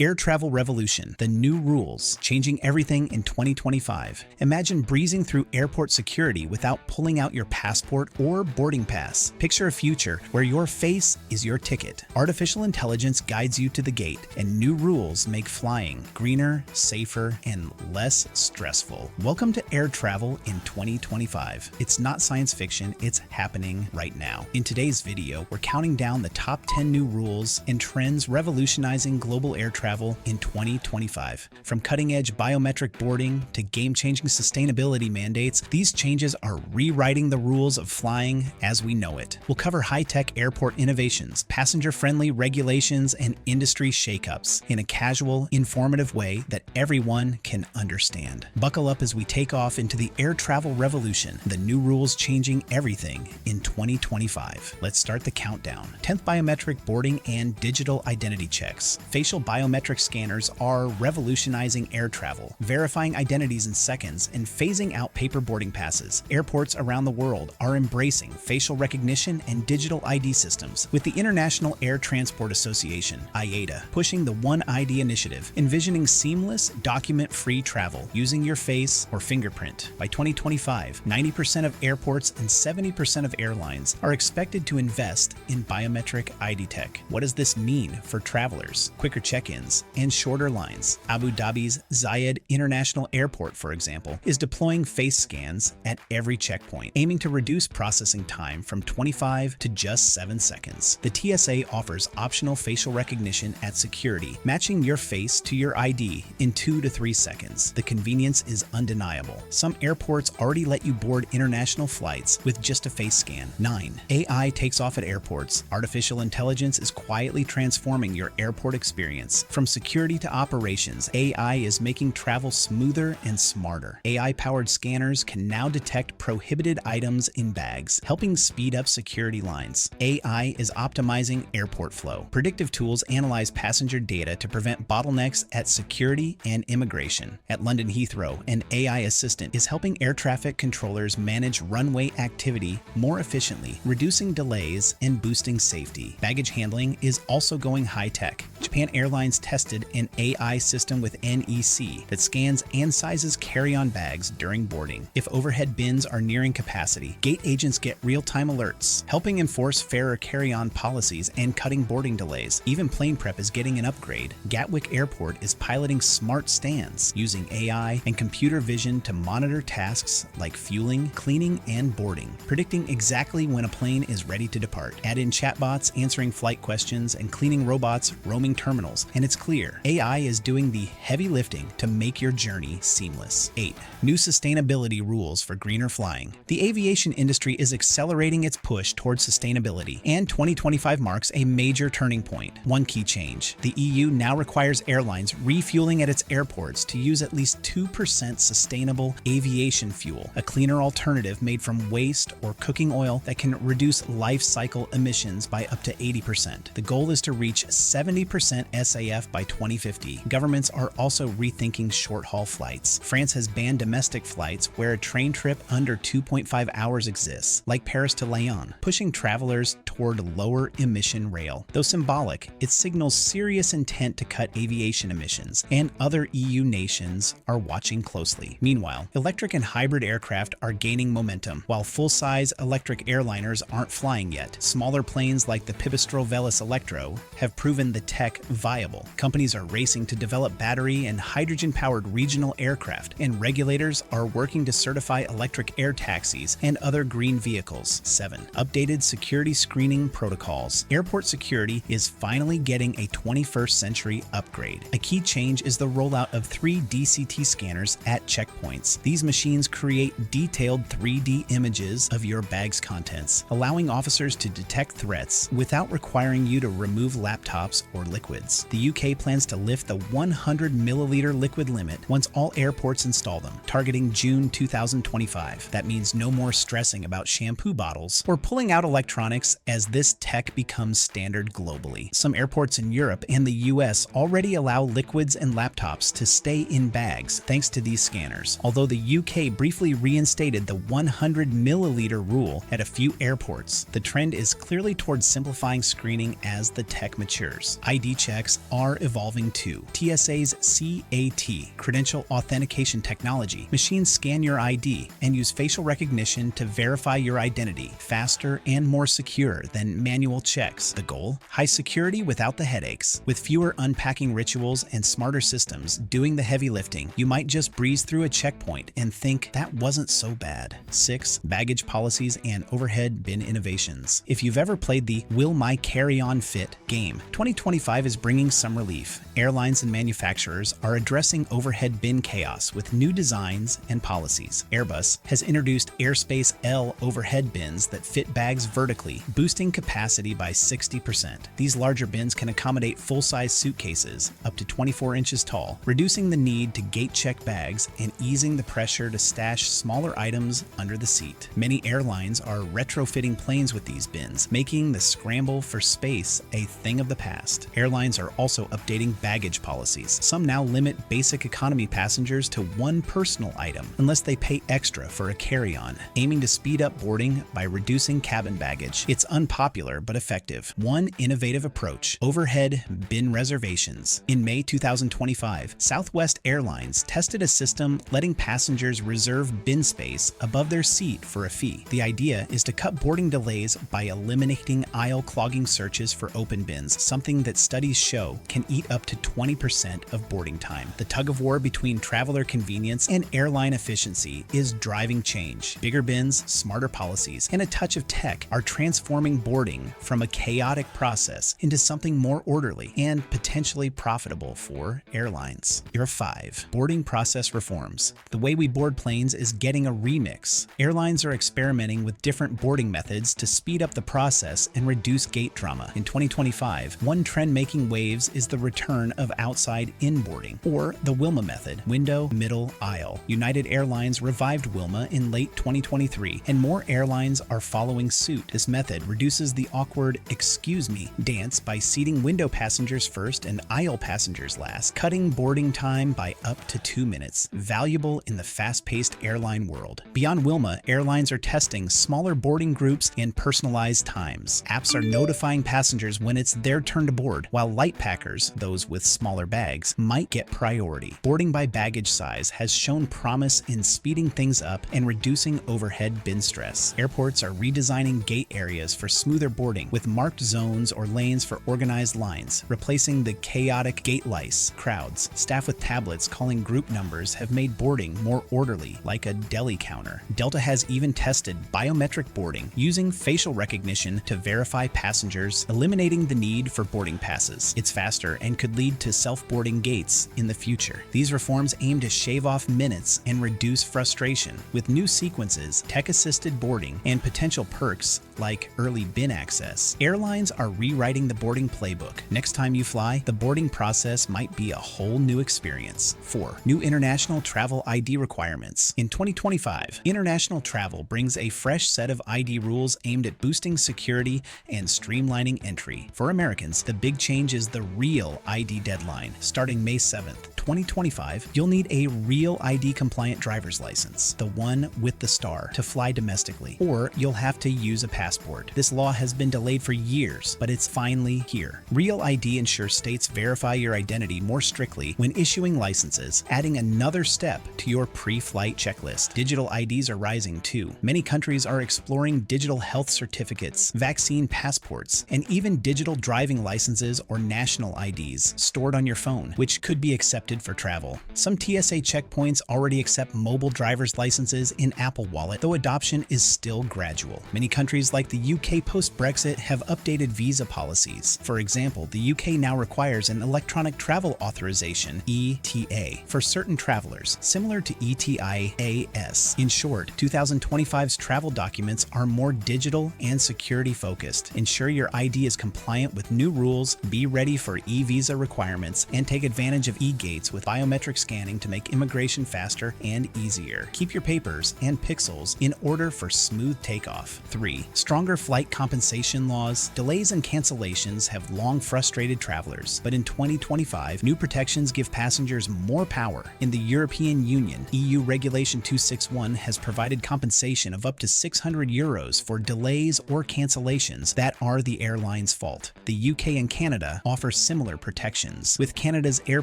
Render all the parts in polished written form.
Air Travel Revolution, the new rules, changing everything in 2025. Imagine breezing through airport security without pulling out your passport or boarding pass. Picture a future where your face is your ticket. Artificial intelligence guides you to the gate, and new rules make flying greener, safer, and less stressful. Welcome to air travel in 2025. It's not science fiction, it's happening right now. In today's video, we're counting down the top 10 new rules and trends revolutionizing global air travel in 2025. From cutting-edge biometric boarding to game-changing sustainability mandates, these changes are rewriting the rules of flying as we know it. We'll cover high-tech airport innovations, passenger-friendly regulations, and industry shakeups in a casual, informative way that everyone can understand. Buckle up as we take off into the air travel revolution, the new rules changing everything in 2025. Let's start the countdown. 10th biometric boarding and digital identity checks. Facial biometric scanners are revolutionizing air travel, verifying identities in seconds and phasing out paper boarding passes. Airports around the world are embracing facial recognition and digital ID systems, with the International Air Transport Association, IATA, pushing the One ID initiative, envisioning seamless, document-free travel using your face or fingerprint. By 2025, 90% of airports and 70% of airlines are expected to invest in biometric ID tech. What does this mean for travelers? Quicker check-ins and shorter lines. Abu Dhabi's Zayed International Airport, for example, is deploying face scans at every checkpoint, aiming to reduce processing time from 25 to just 7 seconds. The TSA offers optional facial recognition at security, matching your face to your ID in 2 to 3 seconds. The convenience is undeniable. Some airports already let you board international flights with just a face scan. 9. AI takes off at airports. Artificial intelligence is quietly transforming your airport experience. From security to operations, AI is making travel smoother and smarter. AI-powered scanners can now detect prohibited items in bags, helping speed up security lines. AI is optimizing airport flow. Predictive tools analyze passenger data to prevent bottlenecks at security and immigration. At London Heathrow, an AI assistant is helping air traffic controllers manage runway activity more efficiently, reducing delays and boosting safety. Baggage handling is also going high-tech. Japan Airlines tested an AI system with NEC that scans and sizes carry-on bags during boarding. If overhead bins are nearing capacity, gate agents get real-time alerts, helping enforce fairer carry-on policies and cutting boarding delays. Even plane prep is getting an upgrade. Gatwick Airport is piloting smart stands, using AI and computer vision to monitor tasks like fueling, cleaning, and boarding, predicting exactly when a plane is ready to depart. Add in chatbots answering flight questions and cleaning robots roaming terminals, and it's clear AI is doing the heavy lifting to make your journey seamless. 8. New sustainability rules for greener flying. The aviation industry is accelerating its push towards sustainability, and 2025 marks a major turning point. One key change: the EU now requires airlines refueling at its airports to use at least 2% sustainable aviation fuel, a cleaner alternative made from waste or cooking oil that can reduce life cycle emissions by up to 80%. The goal is to reach 70% SAF by 2050. Governments are also rethinking short-haul flights. France has banned domestic flights where a train trip under 2.5 hours exists, like Paris to Lyon, pushing travelers toward lower emission rail. Though symbolic, it signals serious intent to cut aviation emissions, and other EU nations are watching closely. Meanwhile, electric and hybrid aircraft are gaining momentum. While full-size electric airliners aren't flying yet, smaller planes like the Pipistrel Velis Electro have proven the tech viable. Companies are racing to develop battery and hydrogen-powered regional aircraft, and regulators are working to certify electric air taxis and other green vehicles. 7. Updated security screening protocols. Airport security is finally getting a 21st century upgrade. A key change is the rollout of 3 DCT scanners at checkpoints. These machines create detailed 3D images of your bag's contents, allowing officers to detect threats without requiring you to remove laptops or liquids. The UK plans to lift the 100 milliliter liquid limit once all airports install them, targeting June 2025. That means no more stressing about shampoo bottles or pulling out electronics as this tech becomes standard globally. Some airports in Europe and the US already allow liquids and laptops to stay in bags thanks to these scanners, although the UK briefly reinstated the 100 milliliter rule at a few airports. The trend is clearly towards simplifying screening as the tech matures. ID checks are are evolving too. TSA's CAT, Credential Authentication Technology, machines scan your ID and use facial recognition to verify your identity faster and more secure than manual checks. The goal? High security without the headaches. With fewer unpacking rituals and smarter systems doing the heavy lifting, you might just breeze through a checkpoint and think that wasn't so bad. 6. Baggage policies and overhead bin innovations. If you've ever played the Will My Carry-On Fit game, 2025 is bringing some relief. Airlines and manufacturers are addressing overhead bin chaos with new designs and policies. Airbus has introduced Airspace L overhead bins that fit bags vertically, boosting capacity by 60%. These larger bins can accommodate full-size suitcases up to 24 inches tall, reducing the need to gate check bags and easing the pressure to stash smaller items under the seat. Many airlines are retrofitting planes with these bins, making the scramble for space a thing of the past. Airlines are also updating baggage policies. Some now limit basic economy passengers to one personal item unless they pay extra for a carry-on, aiming to speed up boarding by reducing cabin baggage. It's unpopular but effective. One innovative approach: overhead bin reservations. In May 2025, Southwest Airlines tested a system letting passengers reserve bin space above their seat for a fee. The idea is to cut boarding delays by eliminating aisle clogging searches for open bins, something that studies show can eat up to 20% of boarding time. The tug-of-war between traveler convenience and airline efficiency is driving change. Bigger bins, smarter policies, and a touch of tech are transforming boarding from a chaotic process into something more orderly and potentially profitable for airlines. Number 5. Boarding process reforms. The way we board planes is getting a remix. Airlines are experimenting with different boarding methods to speed up the process and reduce gate drama. In 2025, one trend making waves is the return of outside-in boarding, or the Wilma method, window, middle, aisle. United Airlines revived Wilma in late 2023, and more airlines are following suit. This method reduces the awkward "excuse me" dance by seating window passengers first and aisle passengers last, cutting boarding time by up to 2 minutes, valuable in the fast-paced airline world. Beyond Wilma, airlines are testing smaller boarding groups and personalized times. Apps are notifying passengers when it's their turn to board, while light packers, those with smaller bags, might get priority. Boarding by baggage size has shown promise in speeding things up and reducing overhead bin stress. Airports are redesigning gate areas for smoother boarding with marked zones or lanes for organized lines, replacing the chaotic gate lice crowds. Staff with tablets calling group numbers have made boarding more orderly, like a deli counter. Delta has even tested biometric boarding using facial recognition to verify passengers, eliminating the need for boarding passes. It's faster and could lead to self-boarding gates in the future. These reforms aim to shave off minutes and reduce frustration. With new sequences, tech-assisted boarding, and potential perks like early bin access, airlines are rewriting the boarding playbook. Next time you fly, the boarding process might be a whole new experience. 4. New international travel ID requirements. In 2025, international travel brings a fresh set of ID rules aimed at boosting security and streamlining entry. For Americans, the big change is the real ID deadline. Starting May 7th, 2025, you'll need a real ID compliant driver's license, the one with the star, to fly domestically, or you'll have to use a passport. This law has been delayed for years, but it's finally here. Real ID ensures states verify your identity more strictly when issuing licenses, adding another step to your pre-flight checklist. Digital IDs are rising too. Many countries are exploring digital health certificates, vaccine passports, and even digital driving licenses or national IDs stored on your phone, which could be accepted for travel. Some TSA checkpoints already accept mobile driver's licenses in Apple Wallet, though adoption is still gradual. Many countries like the UK post-Brexit have updated visa policies. For example, the UK now requires an electronic travel authorization, ETA, for certain travelers, similar to ETIAS. In short, 2025's travel documents are more digital and security-focused. Ensure your ID is compliant with new rules, be ready for e-visa requirements, and take advantage of eGate states with biometric scanning to make immigration faster and easier. Keep your papers and pixels in order for smooth takeoff. 3. Stronger flight compensation laws. Delays and cancellations have long frustrated travelers, but in 2025, new protections give passengers more power. In the European Union, EU Regulation 261 has provided compensation of up to €600 for delays or cancellations that are the airline's fault. The UK and Canada offer similar protections, with Canada's air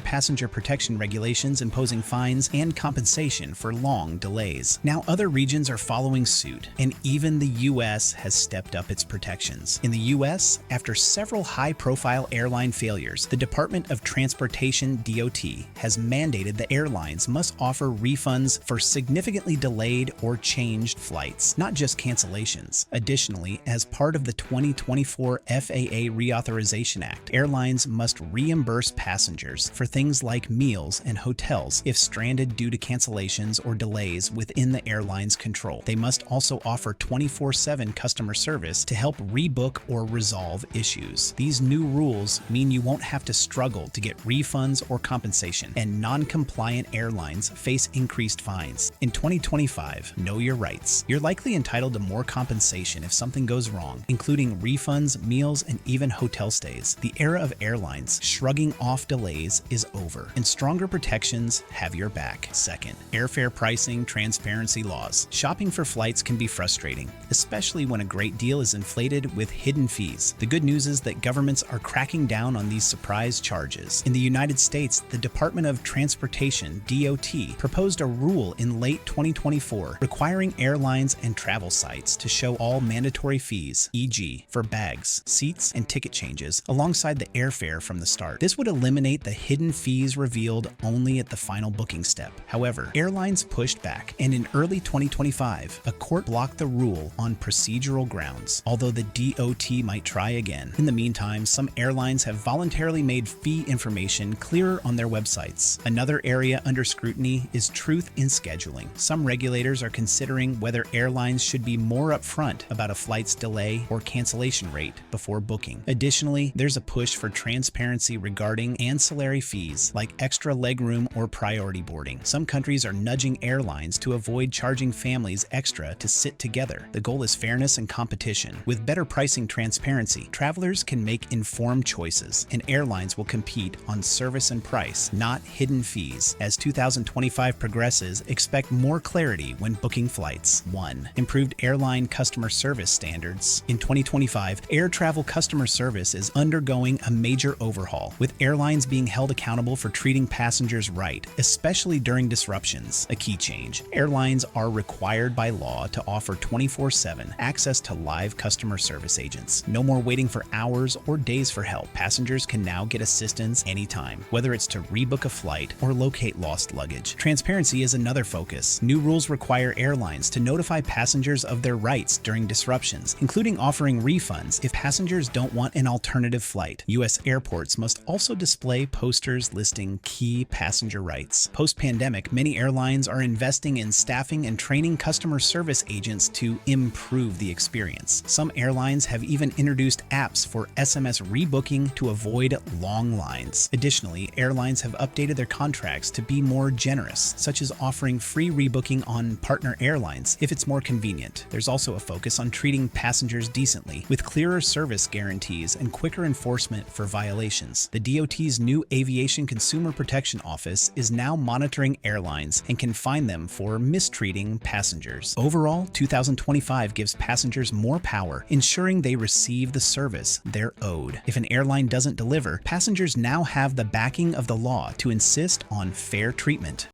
passenger protection regulations imposing fines and compensation for long delays. Now other regions are following suit, and even the US has stepped up its protections. In the US, after several high-profile airline failures, the Department of Transportation (DOT) has mandated that airlines must offer refunds for significantly delayed or changed flights, not just cancellations. Additionally, as part of the 2024 FAA Reauthorization Act, airlines must reimburse passengers for things like meals and hotels if stranded due to cancellations or delays within the airline's control. They must also offer 24/7 customer service to help rebook or resolve issues. These new rules mean you won't have to struggle to get refunds or compensation, and non-compliant airlines face increased fines. In 2025, know your rights. You're likely entitled to more compensation if something goes wrong, including refunds, meals, and even hotel stays. The era of airlines shrugging off delays is over, and stronger protections have your back. Second, airfare pricing transparency laws. Shopping for flights can be frustrating, especially when a great deal is inflated with hidden fees. The good news is that governments are cracking down on these surprise charges. In the United States, the Department of Transportation (DOT) proposed a rule in late 2024 requiring airlines and travel sites to show all mandatory fees, e.g., for bags, seats, and ticket changes, alongside the airfare from the start. This would eliminate the hidden fees revealed only at the final booking step. However, airlines pushed back, and in early 2025, a court blocked the rule on procedural grounds, although the DOT might try again. In the meantime, some airlines have voluntarily made fee information clearer on their websites. Another area under scrutiny is truth in scheduling. Some regulators are considering whether airlines should be more upfront about a flight's delay or cancellation rate before booking. Additionally, there's a push for transparency regarding ancillary fees like extra legroom or priority boarding. Some countries are nudging airlines to avoid charging families extra to sit together. The goal is fairness and competition. With better pricing transparency, travelers can make informed choices, and airlines will compete on service and price, not hidden fees. As 2025 progresses, expect more clarity when booking flights. 1. Improved airline customer service standards. In 2025, air travel customer service is undergoing a major overhaul, with airlines being held accountable for treating passengers right, especially during disruptions. A key change: airlines are required by law to offer 24/7 access to live customer service agents. No more waiting for hours or days for help. Passengers can now get assistance anytime, whether it's to rebook a flight or locate lost luggage. Transparency is another focus. New rules require airlines to notify passengers of their rights during disruptions, including offering refunds if passengers don't want an alternative flight. U.S. airports must also display posters listing key passenger rights. Post-pandemic, many airlines are investing in staffing and training customer service agents to improve the experience. Some airlines have even introduced apps for SMS rebooking to avoid long lines. Additionally, airlines have updated their contracts to be more generous, such as offering free rebooking on partner airlines if it's more convenient. There's also a focus on treating passengers decently, with clearer service guarantees and quicker enforcement for violations. The DOT's new Aviation Consumer Protection Office is now monitoring airlines and can fine them for mistreating passengers. Overall, 2025 gives passengers more power, ensuring they receive the service they're owed. If an airline doesn't deliver, passengers now have the backing of the law to insist on fair treatment.